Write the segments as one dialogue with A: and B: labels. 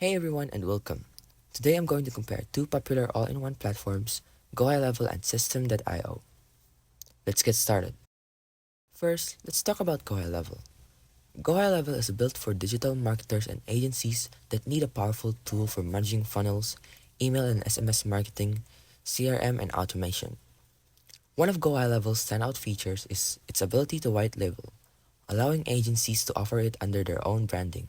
A: Hey everyone and welcome. Today I'm going to compare two popular all-in-one platforms, Gohighlevel and Systeme.io. Let's get started. First, let's talk about Gohighlevel. Gohighlevel is built for digital marketers and agencies that need a powerful tool for managing funnels, email and SMS marketing, CRM and automation. One of Gohighlevel's standout features is its ability to white label, allowing agencies to offer it under their own branding.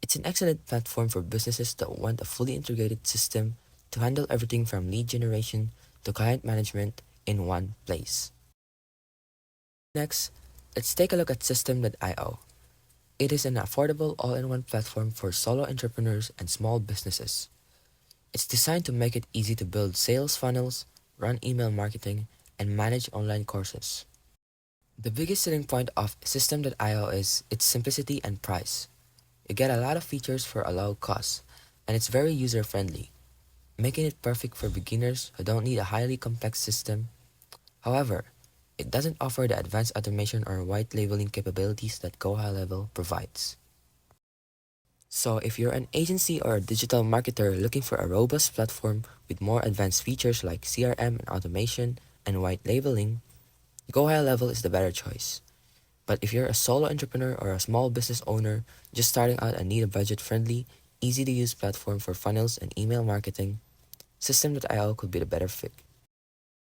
A: It's an excellent platform for businesses that want a fully integrated system to handle everything from lead generation to client management in one place. Next, let's take a look at Systeme.io. It is an affordable all-in-one platform for solo entrepreneurs and small businesses. It's designed to make it easy to build sales funnels, run email marketing, and manage online courses. The biggest selling point of Systeme.io is its simplicity and price. You get a lot of features for a low cost, and it's very user-friendly, making it perfect for beginners who don't need a highly complex system. However, it doesn't offer the advanced automation or white labeling capabilities that Gohighlevel provides. So if you're an agency or a digital marketer looking for a robust platform with more advanced features like CRM and automation and white labeling, Gohighlevel is the better choice. But if you're a solo entrepreneur or a small business owner just starting out and need a budget-friendly, easy-to-use platform for funnels and email marketing, Systeme.io could be the better fit.